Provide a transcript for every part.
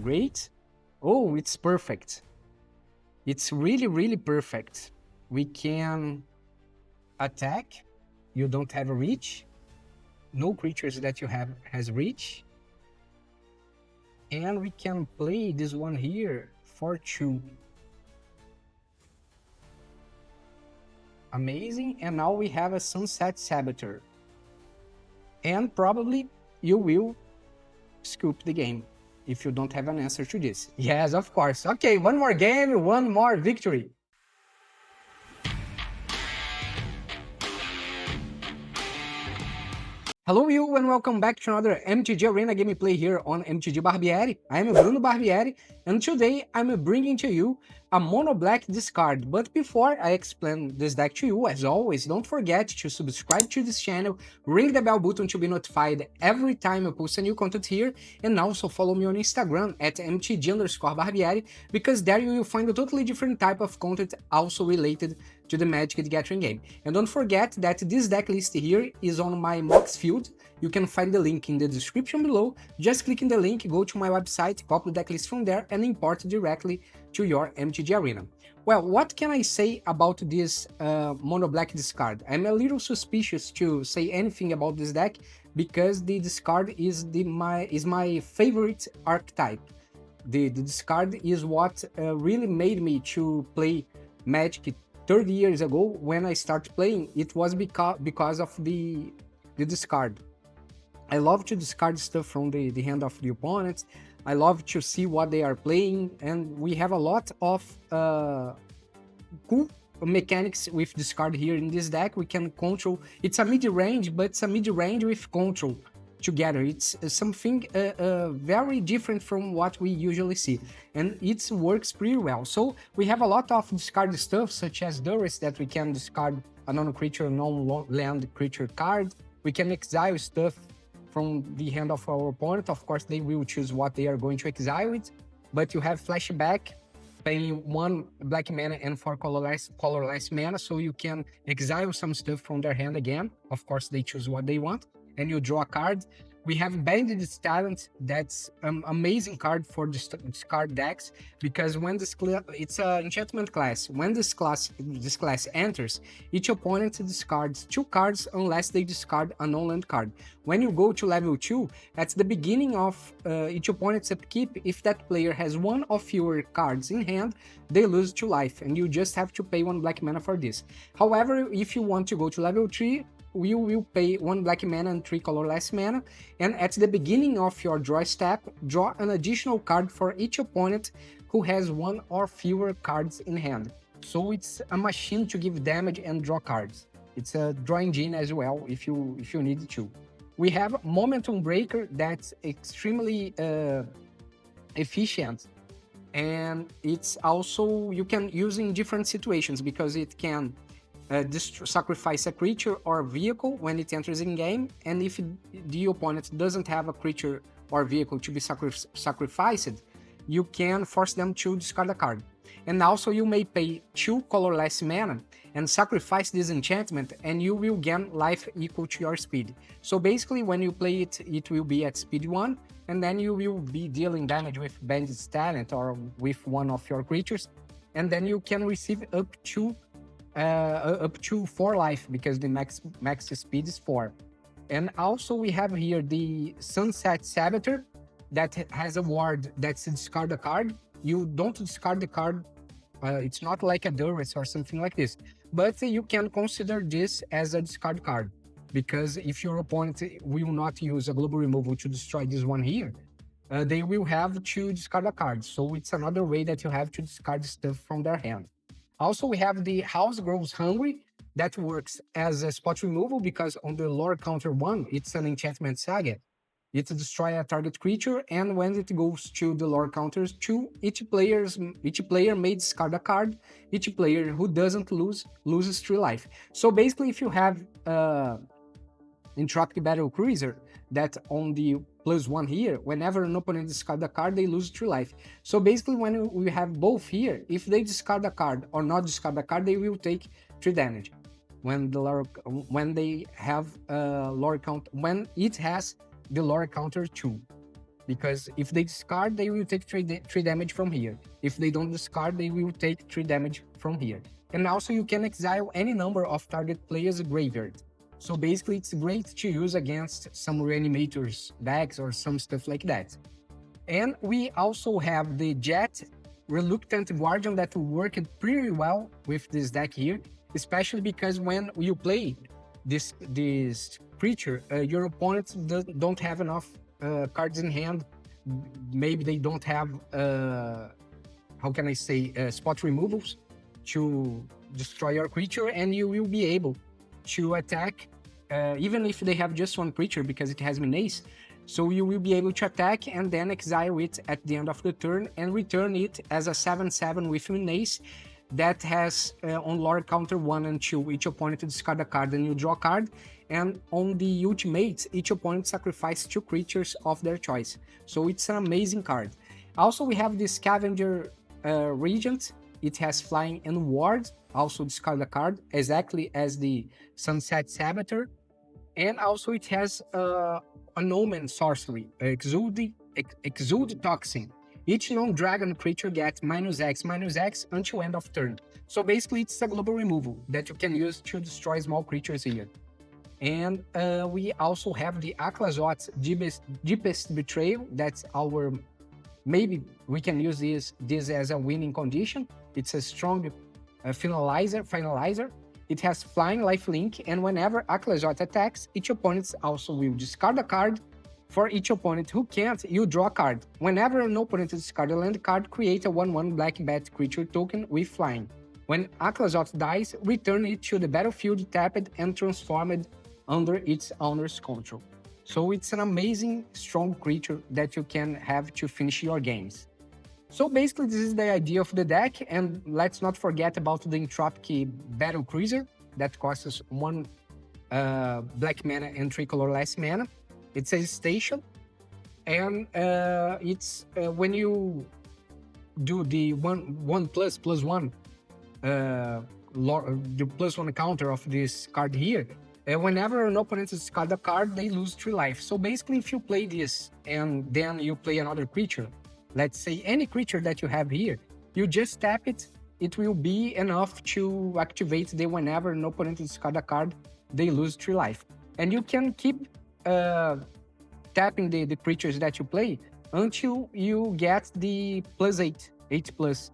Great. Oh, it's perfect. It's really, really perfect. We can attack. You don't have a reach. No creatures that you have has reach. And we can play this one here for 2. Amazing. And now we have a Sunset Saboteur. And probably you will scoop the game if you don't have an answer to this. Yes, of course. Okay, one more game, one more victory. Hello you and welcome back to another MTG Arena gameplay here on MTG Barbieri. I am Bruno Barbieri and today I'm bringing to you a Mono Black Discard. But before I explain this deck to you, as always, don't forget to subscribe to this channel, ring the bell button to be notified every time I post a new content here, and also follow me on Instagram at MTG_Barbieri, because there you will find a totally different type of content also related to the Magic the Gathering game. And don't forget that this deck list here is on my Mox field. You can find the link in the description below. Just click in the link, go to my website, copy the deck list from there, and import directly to your MTG Arena. Well, what can I say about this Mono Black discard? I'm a little suspicious to say anything about this deck because the discard is my favorite archetype. The discard is what really made me to play Magic 30 years ago. When I started playing, it was because of the discard. I love to discard stuff from the hand of the opponents. I love to see what they are playing, and we have a lot of cool mechanics with discard here in this deck. We can control. It's a mid-range, but it's a mid-range with control together. It's something very different from what we usually see, and it works pretty well. So we have a lot of discard stuff, such as Duress, that we can discard a non-creature, non-land creature card. We can exile stuff from the hand of our opponent. Of course, they will choose what they are going to exile it, but you have flashback, paying 1 black mana and 4 colorless mana, so you can exile some stuff from their hand again. Of course, they choose what they want, and you draw a card. We have Bandit's Talent. That's an amazing card for discard decks, because when it's an enchantment class. When this class enters, each opponent discards 2 cards unless they discard a non-land card. When you go to level 2, at the beginning of each opponent's upkeep, if that player has 1 or fewer cards in hand, they lose 2 life, and you just have to pay 1 black mana for this. However, if you want to go to level 3, we will pay 1 black mana and 3 colorless mana, and at the beginning of your draw step, draw an additional card for each opponent who has 1 or fewer cards in hand. So it's a machine to give damage and draw cards. It's a draw engine as well if you need to. We have Momentum Breaker that's extremely efficient, and it's also you can use in different situations, because it can sacrifice a creature or a vehicle when it enters in game, and if the opponent doesn't have a creature or vehicle to be sacrificed, you can force them to discard a card. And also you may pay 2 colorless mana and sacrifice this enchantment, and you will gain life equal to your speed. So basically when you play it, it will be at speed 1, and then you will be dealing damage with Bandit's Talent or with one of your creatures, and then you can receive up to 4 life, because the max speed is 4. And also we have here the Sunset Saboteur that has a ward that's discard a card. You don't discard the card, it's not like a Duress or something like this, but you can consider this as a discard card, because if your opponent will not use a global removal to destroy this one here, they will have to discard a card. So it's another way that you have to discard stuff from their hand. Also, we have the House Grows Hungry that works as a spot removal, because on the lore counter 1, it's an enchantment saga. It destroys a target creature, and when it goes to the lore counters 2, each player may discard a card. Each player who doesn't loses 3 life. So basically, if you have Entropic Battlecruiser that on the +1 here, whenever an opponent discards a card, they lose 3 life. So basically when we have both here, if they discard a card or not discard a card, they will take 3 damage. When they have lore count, when it has the lore counter 2. because if they discard, they will take 3 damage from here. If they don't discard, they will take 3 damage from here. And also you can exile any number of target players' graveyard. So basically it's great to use against some reanimators decks or some stuff like that. And we also have the Jet Reluctant Guardian that worked pretty well with this deck here, especially because when you play this creature, your opponents don't have enough cards in hand. Maybe they don't have, how can I say, spot removals to destroy your creature, and you will be able to attack, even if they have just one creature because it has menace. So you will be able to attack and then exile it at the end of the turn and return it as a 7/7 with menace that has on Lord counter 1 and 2, each opponent to discard a card and you draw a card. And on the ultimates, each opponent sacrifices 2 creatures of their choice. So it's an amazing card. Also, we have the Scavenger Regent. It has flying and ward, also discard a card, exactly as the Sunset Saboteur. And also it has an Omen sorcery, Exude Toxin. Each non-dragon creature gets -X/-X until end of turn. So basically it's a global removal that you can use to destroy small creatures here. And we also have the Aclazotz Deepest Betrayal. That's our, maybe we can use this as a winning condition. It's a strong finalizer. It has flying lifelink, and whenever Aclazotz attacks, each opponent also will discard a card. For each opponent who can't, you draw a card. Whenever an opponent discards a land card, create a 1/1 black bat creature token with flying. When Aclazotz dies, return it to the battlefield tapped and transformed under its owner's control. So it's an amazing, strong creature that you can have to finish your games. So basically this is the idea of the deck, and let's not forget about the Entropic Battlecruiser that costs 1 black mana and 3 colorless mana. It's a station, and it's when you do the one plus one, the +1 counter of this card here, whenever an opponent discards a card, they lose 3 life. So basically, if you play this and then you play another creature, let's say any creature that you have here, you just tap it, it will be enough to activate the whenever an opponent discards a card, they lose 3 life. And you can keep tapping the creatures that you play until you get the +8+,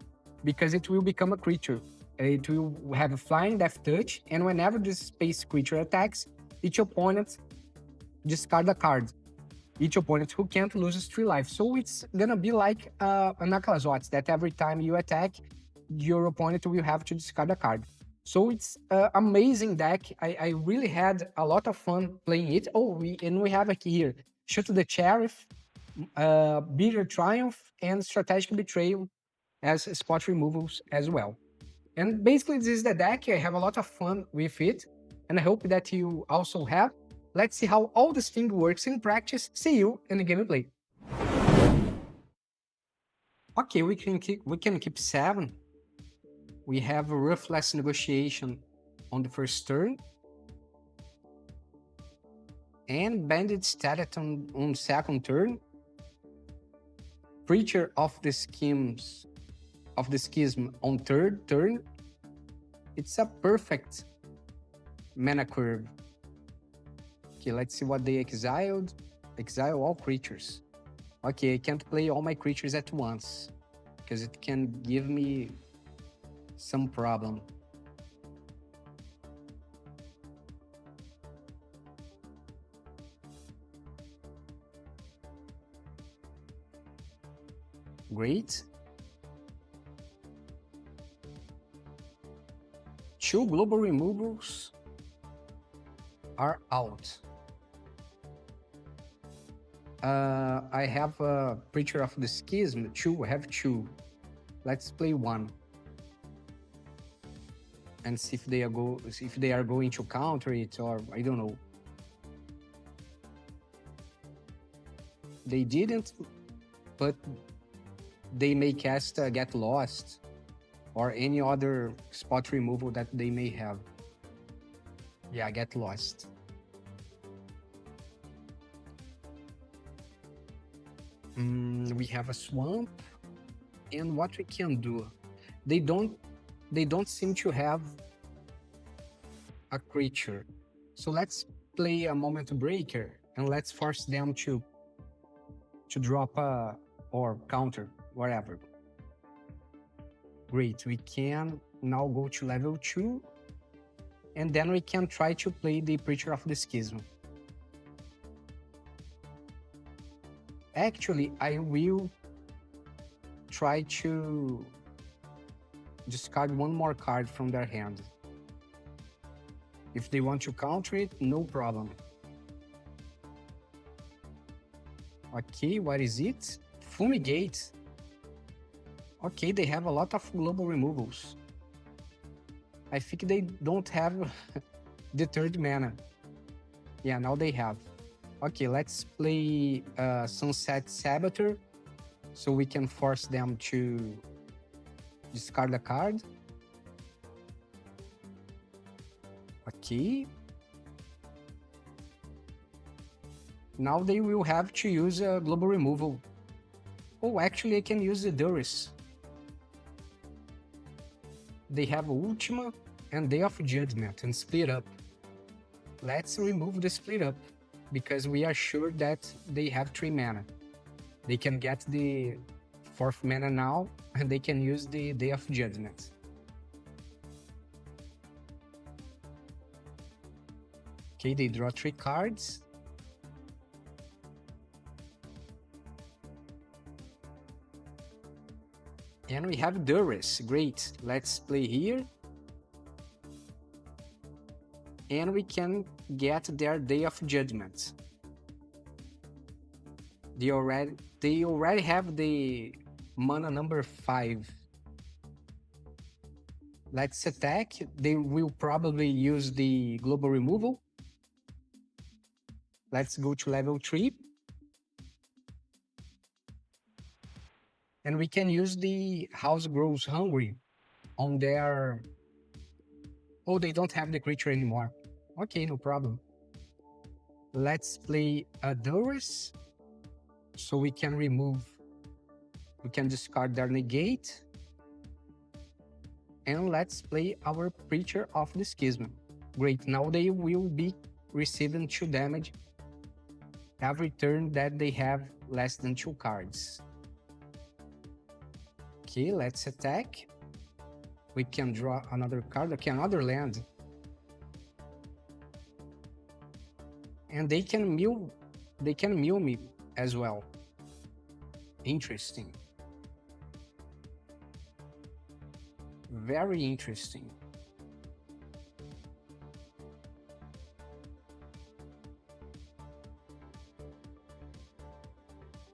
because it will become a creature. It will have a flying death touch, and whenever this space creature attacks, each opponent discard a card. Each opponent who can't loses 3 life. So it's gonna be like an Aclazotz, that every time you attack, your opponent will have to discard a card. So it's an amazing deck. I really had a lot of fun playing it. Oh, we have here Shoot the Sheriff, Bitter Triumph, and Strategic Betrayal as spot removals as well. And basically this is the deck. I have a lot of fun with it, and I hope that you also have. Let's see how all this thing works in practice. See you in the gameplay. Okay, we can keep 7. We have a Ruthless Negotiation on the first turn, and Bandit status on second turn. Preacher of the Schism on third turn. It's a perfect mana curve. Okay, let's see what they exiled. Exile all creatures. Okay, I can't play all my creatures at once because it can give me some problem. Great. 2 global removals are out. I have a Preacher of the Schism, 2, I have 2. Let's play 1. And see if they are going to counter it, or I don't know. They didn't, but they may cast Get Lost or any other spot removal that they may have. Yeah, Get Lost. We have a swamp, and what we can do? They don't seem to have a creature, so let's play a Moment Breaker and let's force them to drop a or counter whatever. Great, we can now go to level 2, and then we can try to play the Preacher of the Schism. Actually, I will try to discard one more card from their hand. If they want to counter it, no problem. Okay, what is it? Fumigate. Okay, they have a lot of global removals. I think they don't have the third mana. Yeah, now they have. Okay, let's play Sunset Saboteur, so we can force them to discard a card. Okay. Now they will have to use a global removal. Oh, actually I can use the Duress. They have Ultima and Day of Judgment and Split Up. Let's remove the Split Up, because we are sure that they have 3 mana. They can get the 4th mana now, and they can use the Day of Judgment. Okay, they draw 3 cards. And we have Duress. Great. Let's play here. And we can get their Day of Judgment. They already have the mana number 5. Let's attack. They will probably use the global removal. Let's go to level 3. And we can use the House Grows Hungry on their... Oh, they don't have the creature anymore. Okay, no problem. Let's play a Duress, so we can discard their negate. And let's play our Preacher of the Schism. Great, now they will be receiving 2 damage every turn that they have less than 2 cards. Okay, let's attack. We can draw another card. Okay, another land. And they can mill me as well. Interesting. Very interesting.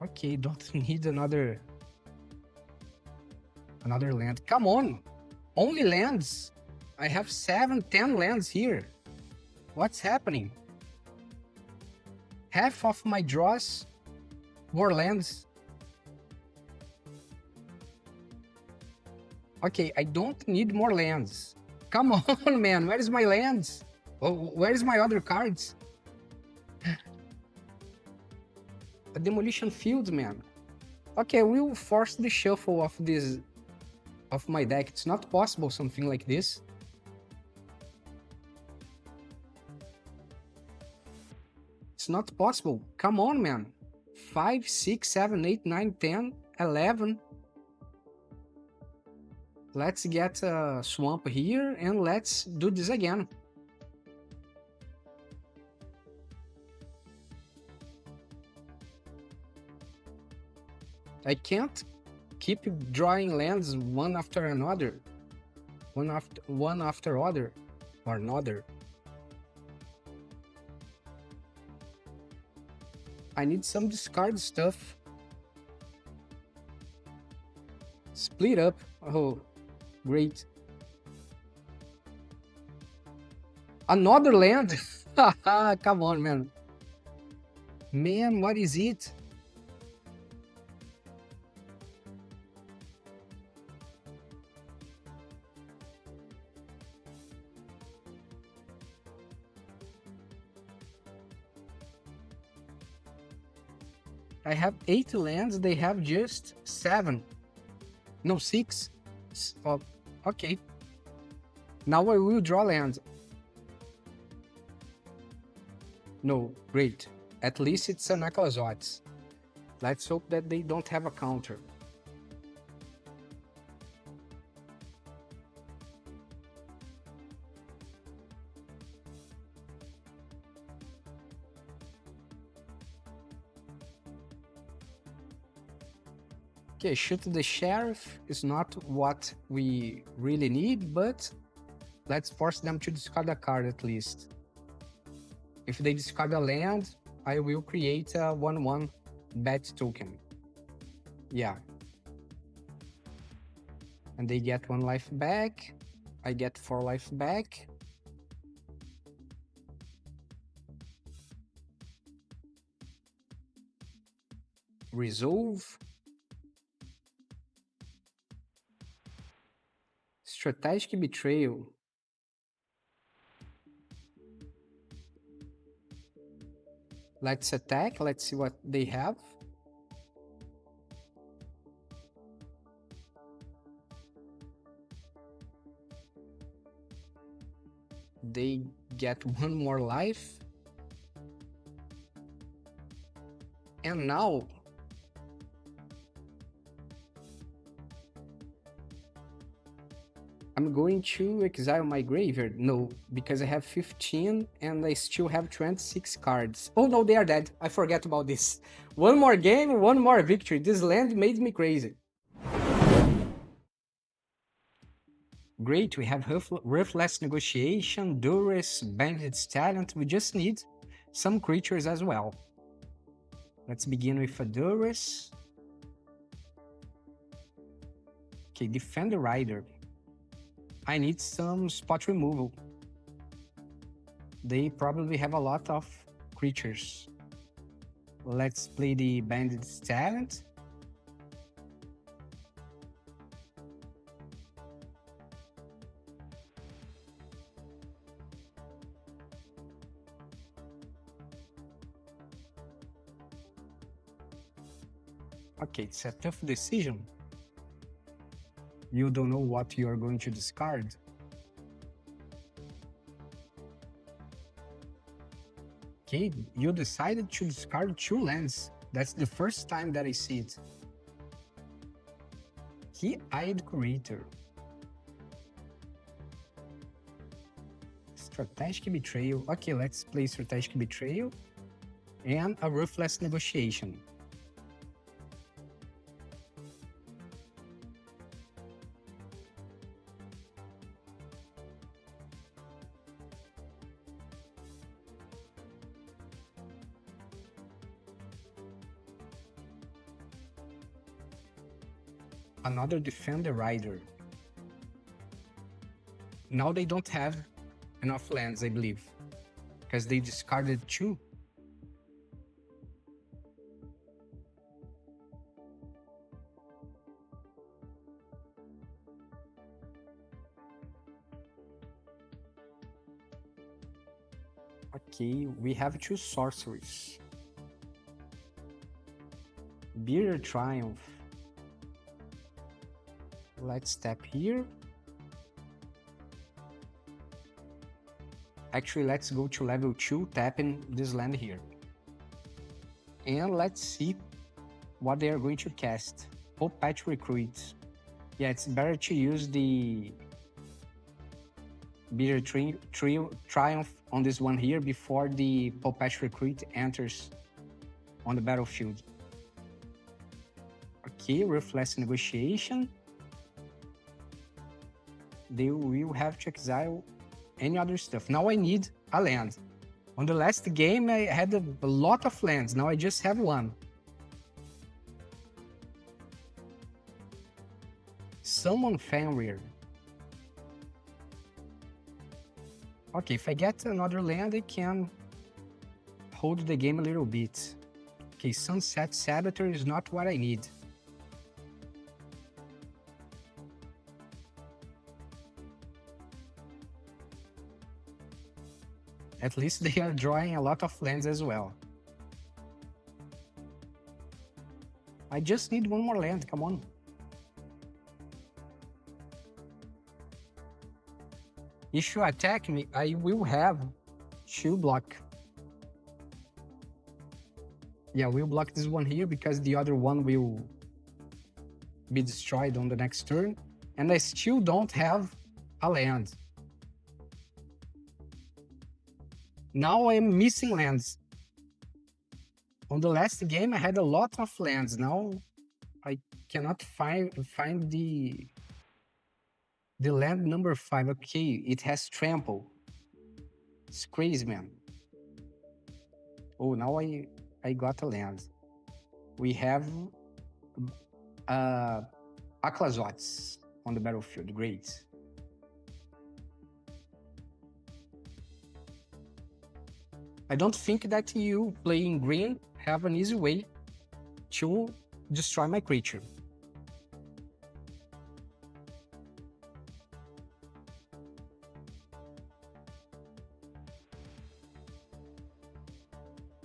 Okay, don't need another land. Come on, only lands. I have 7, 10 lands here. What's happening? Half of my draws were lands. Okay, I don't need more lands. Come on, man, where is my lands? Oh, where is my other cards? A demolition field, man. Okay, we'll force the shuffle of my deck. It's not possible something like this. It's not possible. Come on, man. 5, 6, 7, 8, 9, 10, 11. Let's get a swamp here and let's do this again. I can't keep drawing lands one after another. One after other or another. I need some discard stuff. Split up. Oh, great. Another land? Come on, man. Man, what is it? I have 8 lands, they have just 7. No, 6. Oh, okay. Now I will draw lands. No, great. At least it's an Aclazotz. Let's hope that they don't have a counter. Okay, shoot the sheriff is not what we really need, but let's force them to discard a card at least. If they discard a land, I will create a 1/1 bat token. Yeah. And they get 1 life back. I get 4 life back. Resolve. Strategic Betrayal. Let's attack. Let's see what they have. They get 1 more life. And now I'm going to exile my graveyard. No, because I have 15 and I still have 26 cards. Oh no, they are dead. I forget about this. 1 more game, 1 more victory. This land made me crazy. Great, we have Ruthless Negotiation, Duress, Bandit's Talent. We just need some creatures as well. Let's begin with a Duress. Okay, Defend the Rider. I need some spot removal. They probably have a lot of creatures. Let's play the Bandit's Talent. Okay, it's a tough decision. You don't know what you are going to discard. Okay, you decided to discard 2 lands. That's the first time that I see it. Key-Eyed Curator. Strategic Betrayal. Okay, let's play Strategic Betrayal. And a Ruthless Negotiation. Another Defend the Rider. Now they don't have enough lands, I believe, because they discarded 2. Okay, we have 2 sorceries. Bitter Triumph. Let's tap here. Actually, let's go to level 2, tapping this land here. And let's see what they are going to cast. Patch Recruit. Yeah, it's better to use the Bitter Triumph on this one here before the Patch Recruit enters on the battlefield. Okay, Ruthless Negotiation. They will have to exile any other stuff. Now I need a land. On the last game, I had a lot of lands. Now I just have 1. Summon Fenrir. Okay, if I get another land, I can hold the game a little bit. Okay, Sunset Saboteur is not what I need. At least they are drawing a lot of lands as well. I just need one more land, come on. If you attack me, I will have 2 block. Yeah, we'll block this one here because the other one will be destroyed on the next turn. And I still don't have a land. Now I'm missing lands. On the last game, I had a lot of lands. Now I cannot find the land number 5. Okay, it has trample. It's crazy, man. Oh, now I got a land. We have Aclazotz on the battlefield. Great. I don't think that you playing green have an easy way to destroy my creature.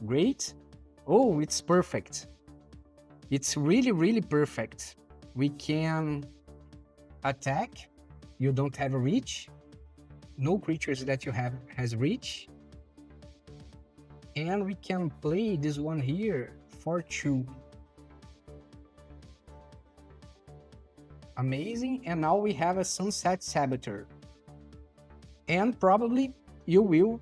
Great. Oh, it's perfect. It's really, really perfect. We can attack. You don't have a reach. No creatures that you have has reach. And we can play this one here for 2. Amazing. And now we have a Sunset Saboteur. And probably you will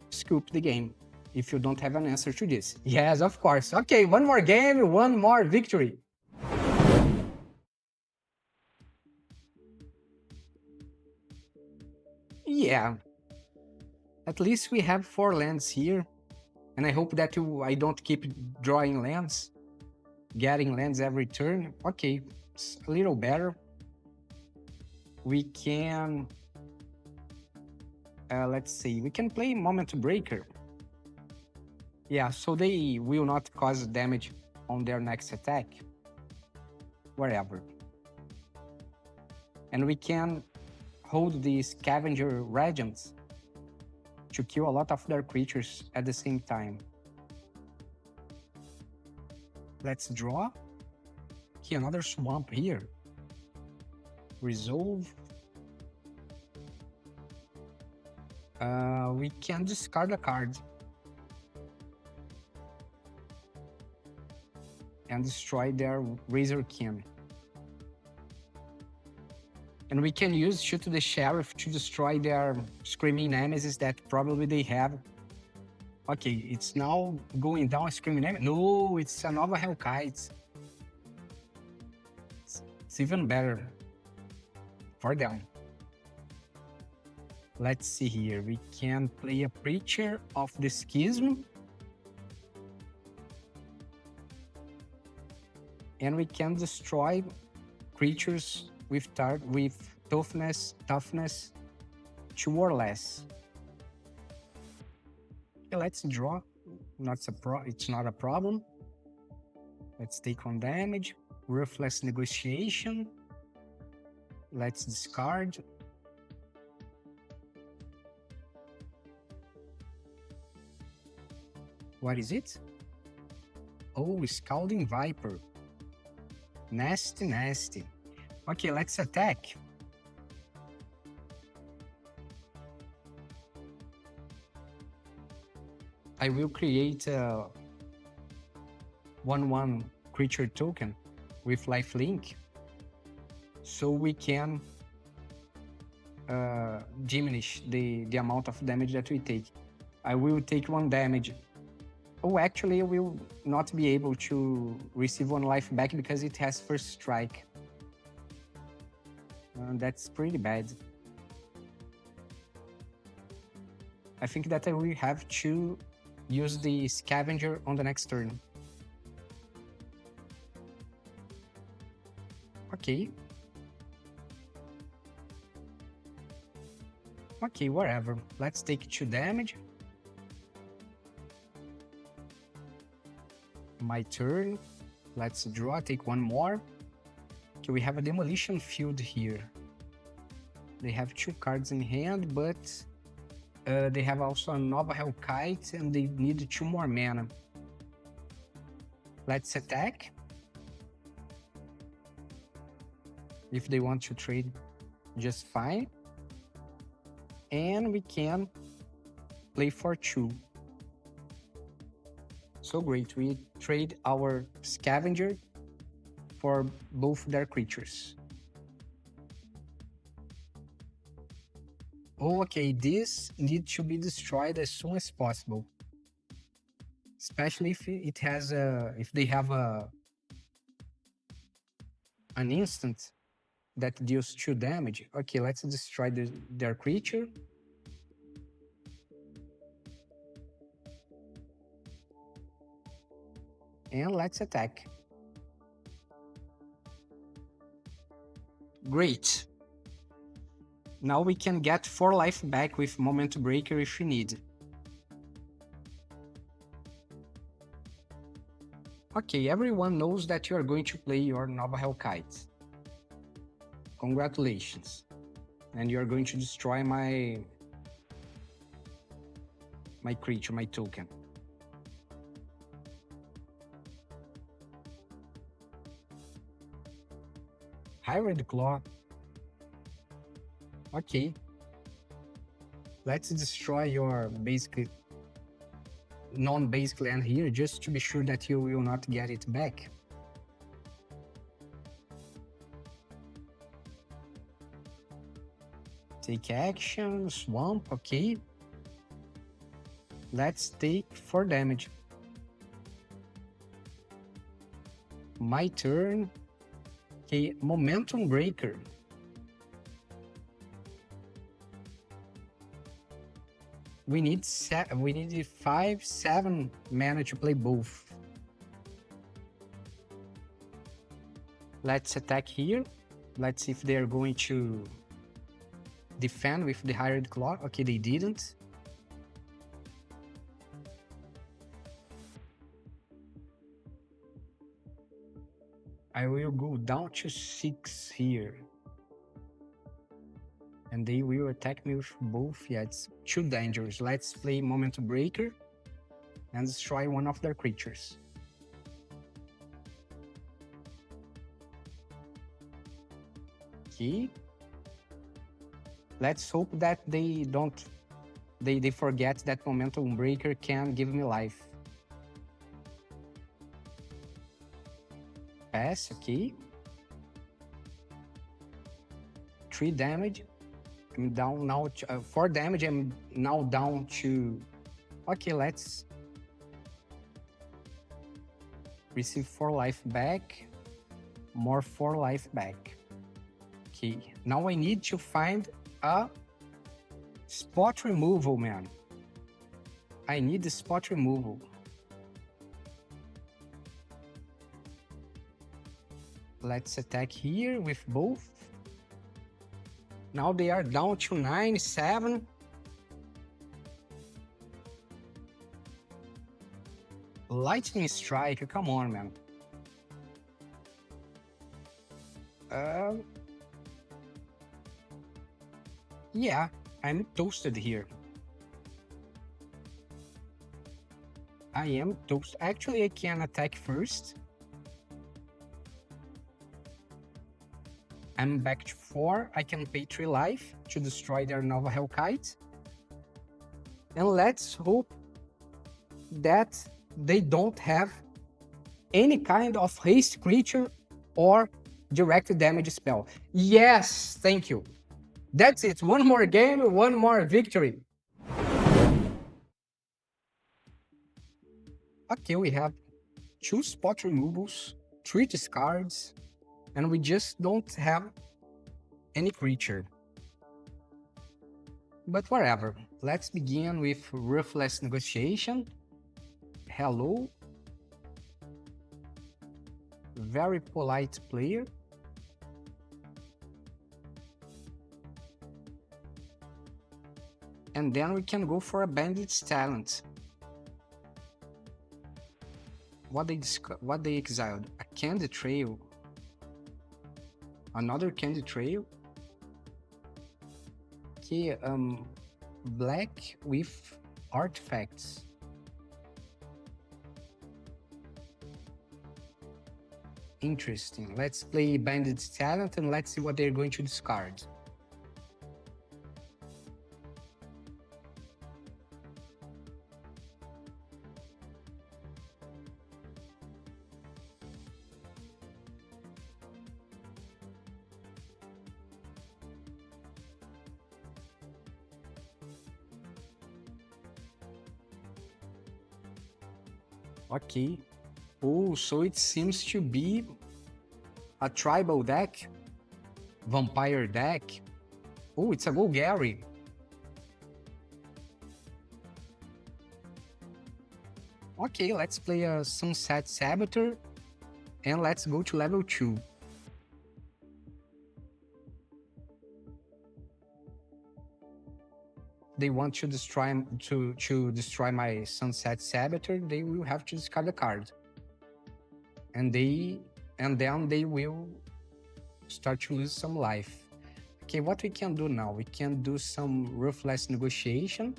scoop the game if you don't have an answer to this. Yes, of course. Okay, one more game, one more victory. Yeah. At least we have 4 lands here. And I hope that I don't keep drawing lands, getting lands every turn. Okay, it's a little better. We can, let's see, we can play Moment Breaker. Yeah, so they will not cause damage on their next attack. Whatever. And we can hold the Scavenger Regents to kill a lot of their creatures at the same time. Let's draw. Okay, another swamp here. Resolve. We can discard a card. And destroy their Razorkin. And we can use Shoot the Sheriff to destroy their Screaming Nemesis that probably they have. Okay, it's now going down Screaming Nemesis. No, it's a Nova Hellkite. It's even better for them. Let's see here. We can play a Preacher of the Schism. And we can destroy creatures with toughness 2 or less. Okay, let's draw. It's not a problem. Let's take 1 damage. Ruthless Negotiation. Let's discard. What is it? Oh, Scalding Viper. Nasty, nasty. Okay, let's attack. I will create a 1/1 creature token with lifelink, so we can diminish the amount of damage that we take. I will take 1 damage. Oh, actually, I will not be able to receive 1 life back because it has first strike. That's pretty bad. I think that I will have to use the Scavenger on the next turn. Okay. Okay, whatever. Let's take 2 damage. My turn. Let's draw, take 1 more. Okay, we have a Demolition Field here. They have 2 cards in hand, but they have also a Nova Hellkite and they need 2 more mana. Let's attack. If they want to trade, just fine. And we can play for 2. So great, we trade our Scavenger for both their creatures. Oh, okay, this needs to be destroyed as soon as possible. Especially if it has if they have an instant that deals 2 damage. Okay, let's destroy their creature. And let's attack. Great. Now we can get 4 life back with Moment Breaker if we need. Okay, everyone knows that you are going to play your Nova Hellkite. Congratulations. And you are going to destroy my creature, my token. Hybrid Claw. Okay. Let's destroy your non-basic land here, just to be sure that you will not get it back. Take action, swamp, okay. Let's take 4 damage. My turn. Okay, Momentum Breaker. We need 5, 7 mana to play both. Let's attack here. Let's see if they're going to defend with the Hired Claw. Okay, they didn't. I will go down to 6 here. And they will attack me with both. Yeah, it's too dangerous. Let's play Moment Breaker and destroy one of their creatures. Okay. Let's hope that they forget that Momentum Breaker can give me life. Pass, okay. 3 damage. I'm down now to 4 damage. I'm now down to... Okay, let's receive 4 life back. More 4 life back. Okay, now I need to find a spot removal, man. I need the spot removal. Let's attack here with both. Now they are down to 9, 7. Lightning Strike, come on, man. Yeah, I'm toasted here. I am toast. Actually, I can attack first. I'm back to 4. I can pay 3 life to destroy their Nova Hellkite. And let's hope that they don't have any kind of haste creature or direct damage spell. Yes, thank you. That's it. One more game, one more victory. Okay, we have 2 spot removals, 3 discards, and we just don't have any creature. But whatever. Let's begin with Ruthless Negotiation. Hello. Very polite player. And then we can go for a Bandit's Talent. What they exiled? A Candy Trail. Another Candy Trail. Okay, black with artifacts. Interesting. Let's play Bandit's Talent and let's see what they're going to discard. Okay. Oh, so it seems to be a tribal deck, vampire deck. Oh, it's a Golgari. Okay, let's play a Sunset Saboteur and let's go to level 2. They want to destroy my Sunset Saboteur, they will have to discard a card. And then they will start to lose some life. Okay, what we can do now? We can do some Ruthless Negotiation.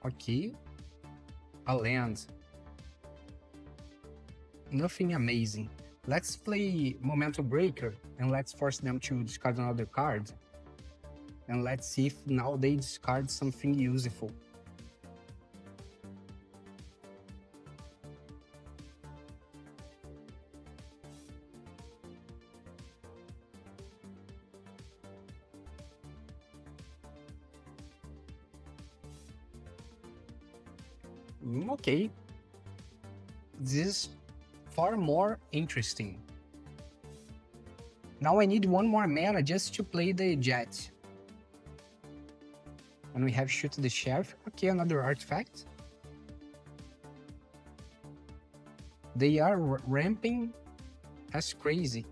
Okay, a land. Nothing amazing. Let's play Momentum Breaker and let's force them to discard another card. And let's see if now they discard something useful. Okay. This is far more interesting. Now I need one more mana just to play the Jet. And we have Shoot the Sheriff. Okay, another artifact. They are ramping as crazy.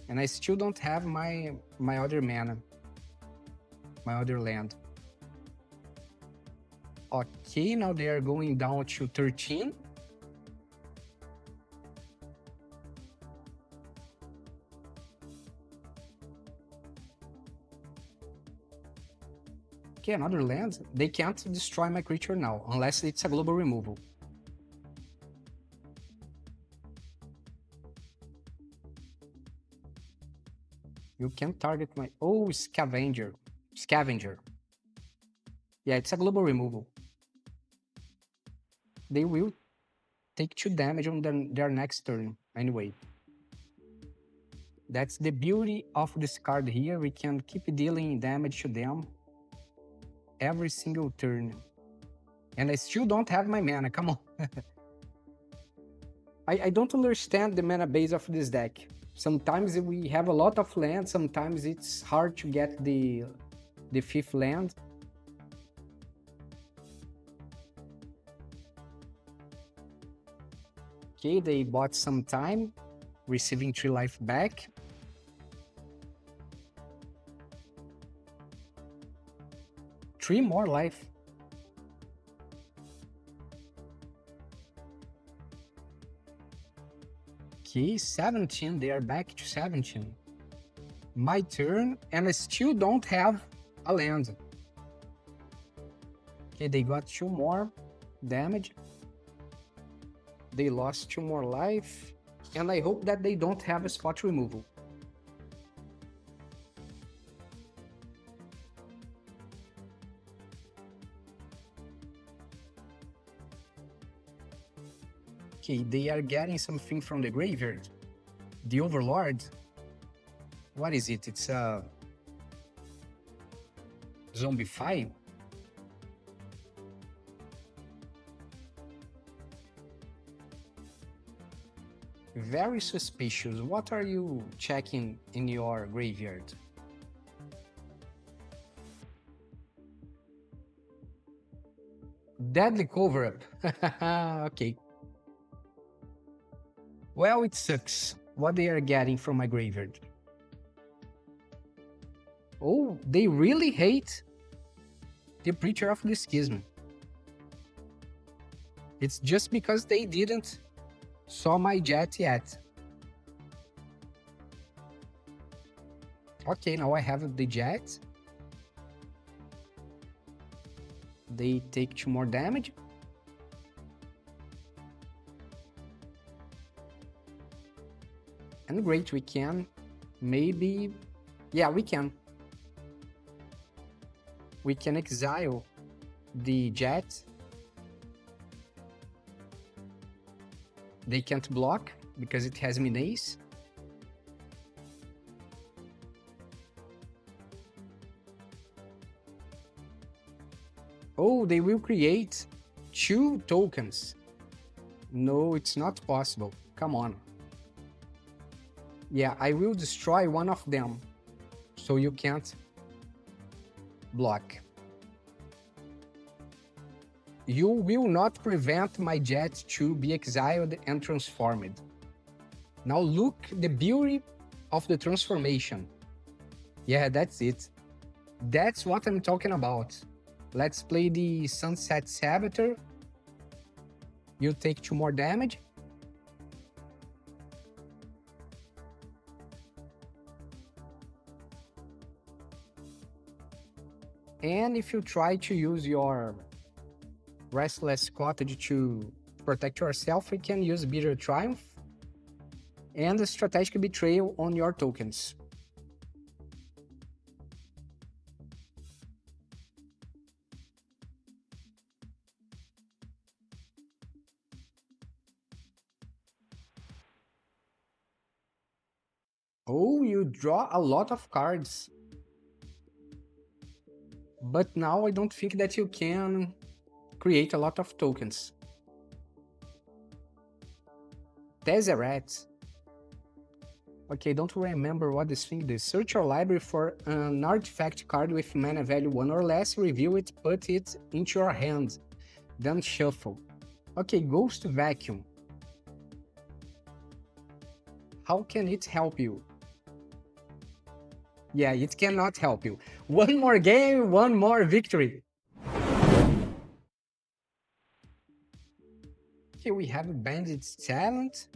And I still don't have my other mana. My other land. Okay, now they are going down to 13. Okay, another land. They can't destroy my creature now, unless it's a global removal. You can target my... Oh, Scavenger. Scavenger. Yeah, it's a global removal. They will take 2 damage on their next turn, anyway. That's the beauty of this card here. We can keep dealing damage to them every single turn. And I still don't have my mana, come on. I don't understand the mana base of this deck. Sometimes we have a lot of land, sometimes it's hard to get the 5th land. Okay, they bought some time, receiving 3 life back. Three more life. Okay, 17, they are back to 17. My turn, and I still don't have a land. Okay, they got 2 more damage. They lost 2 more life, and I hope that they don't have a spot removal. Okay, they are getting something from the graveyard. The Overlord. What is it? It's a Zombify? Very suspicious. What are you checking in your graveyard? Deadly Cover-Up. Okay. Well, it sucks what they are getting from my graveyard. Oh, they really hate the Preacher of the Schism. It's just because they didn't saw my Jet yet. Okay, now I have the Jets. They take 2 more damage. And great, we can maybe... Yeah, we can. We can exile the Jets. They can't block because it has Menace. Oh, they will create 2 tokens. No, it's not possible. Come on. Yeah, I will destroy one of them, so you can't block. You will not prevent my jet to be exiled and transformed. Now look the beauty of the transformation. Yeah, that's it. That's what I'm talking about. Let's play the Sunset Saboteur. You take 2 more damage. And if you try to use your Restless Cottage to protect yourself, you can use Bitter Triumph and the Strategic Betrayal on your tokens. Oh, you draw a lot of cards. But now I don't think that you can create a lot of tokens. Tesseract. Okay, don't remember what this thing is. Search your library for an artifact card with mana value 1 or less, review it, put it into your hand, then shuffle. Okay, Ghost Vacuum. How can it help you? Yeah, it cannot help you. One more game, one more victory. Okay, we have Bandit's Talent,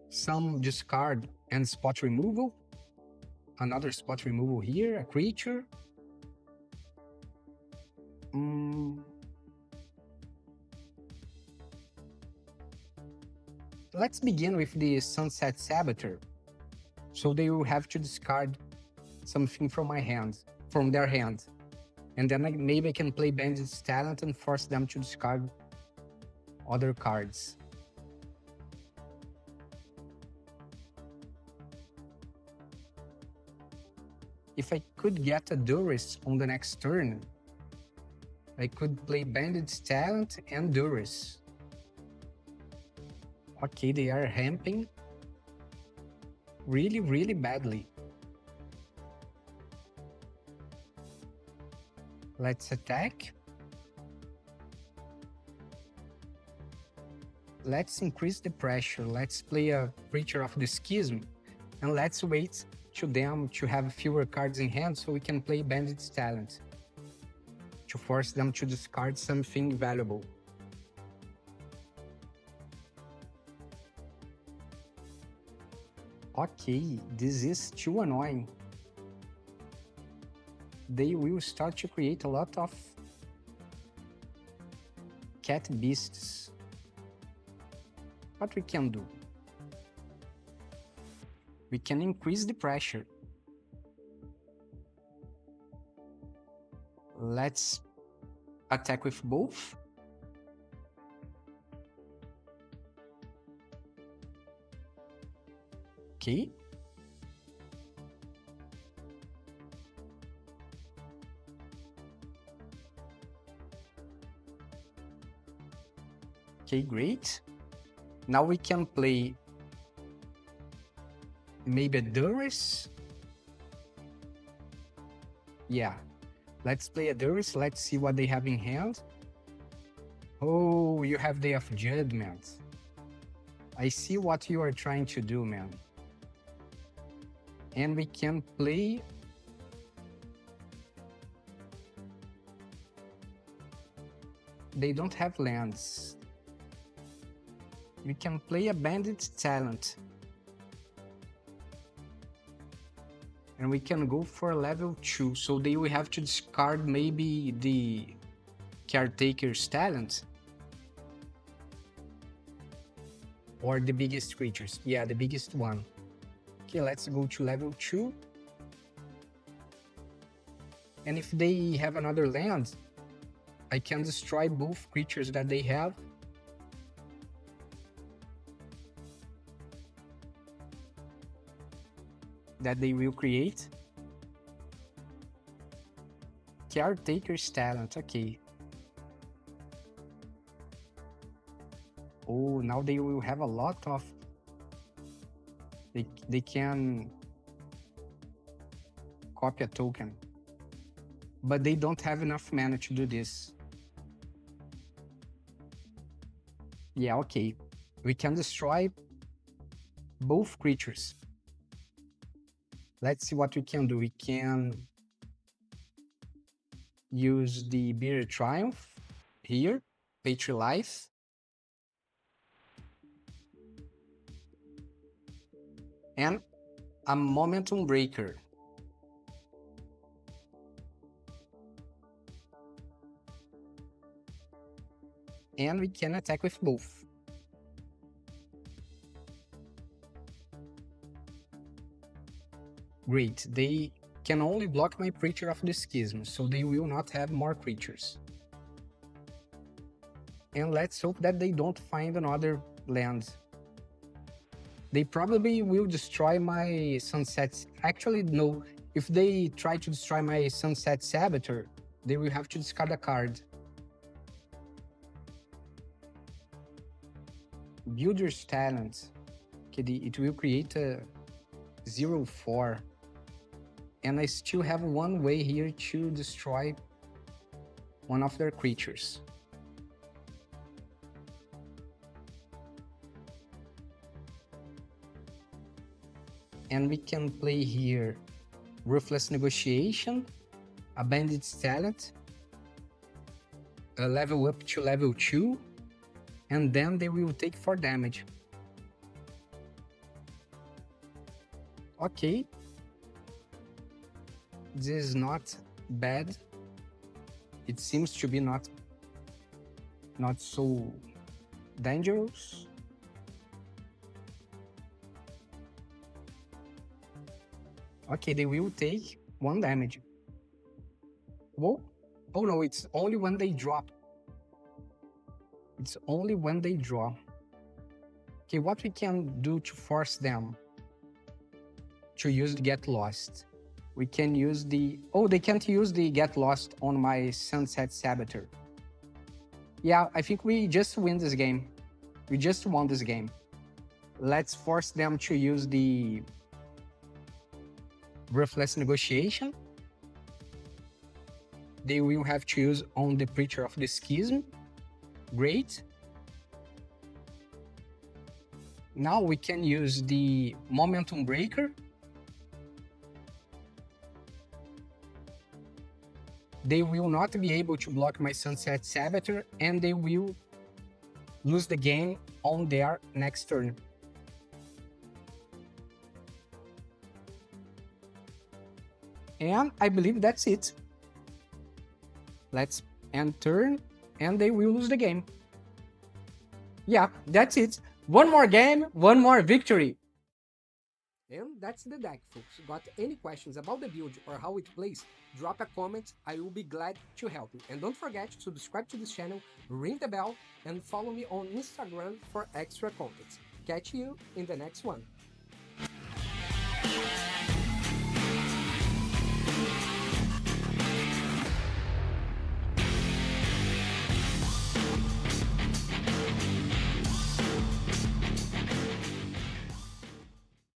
some discard and spot removal, another spot removal here, a creature. Let's begin with the Sunset Saboteur. So they will have to discard something from my hand, from their hand. And then maybe I can play Bandit's Talent and force them to discard other cards. If I could get a Duress on the next turn, I could play Bandit's Talent and Duress. Okay, they are ramping really, really badly. Let's attack. Let's increase the pressure. Let's play a creature of the Schism, and let's wait to them to have fewer cards in hand so we can play Bandit's Talent to force them to discard something valuable. Okay, this is too annoying. They will start to create a lot of cat beasts. What we can do? We can increase the pressure. Let's attack with both. Okay. Okay, great. Now we can play maybe a Duress. Yeah, let's play a Duress. Let's see what they have in hand. Oh, you have Day of Judgment. I see what you are trying to do, man. And we can play... They don't have lands. We can play a Bandit's Talent. And we can go for level 2, so they will have to discard maybe the Caretaker's Talent. Or the biggest creatures. Yeah, the biggest one. Okay, let's go to level 2. And if they have another land, I can destroy both creatures that they have. That they will create. Caretaker's Talent, okay. Oh, now they will have a lot of... They can copy a token. But they don't have enough mana to do this. Yeah, okay. We can destroy both creatures. Let's see what we can do. We can use the Bitter Triumph here, pay 3 life. And a Momentum Breaker. And we can attack with both. Great, they can only block my Preacher of the Schism, so they will not have more creatures. And let's hope that they don't find another land. They probably will destroy my Sunsets. Actually, no. If they try to destroy my Sunset Saboteur, they will have to discard a card. Builder's Talent. Okay, it will create a 0/4. And I still have one way here to destroy one of their creatures. And we can play here Ruthless Negotiation, a Bandit's Talent, a level up to level 2, and then they will take 4 damage. Okay. This is not bad. It seems to be not so dangerous. Okay, they will take 1 damage. Whoa. Oh no, it's only when they drop. It's only when they draw. Okay, what we can do to force them to use the Get Lost? We can use the... Oh, they can't use the Get Lost on my Sunset Saboteur. Yeah, I think we just win this game. We just won this game. Let's force them to use the Ruthless Negotiation. They will have to use on the Preacher of the Schism. Great. Now we can use the Momentum Breaker. They will not be able to block my Sunset Saboteur, and they will lose the game on their next turn. And I believe that's it. Let's end turn, and they will lose the game. Yeah, that's it. One more game, one more victory. And that's the deck, folks. Got any questions about the build or how it plays? Drop a comment, I will be glad to help you. And don't forget to subscribe to this channel, ring the bell, and follow me on Instagram for extra content. Catch you in the next one.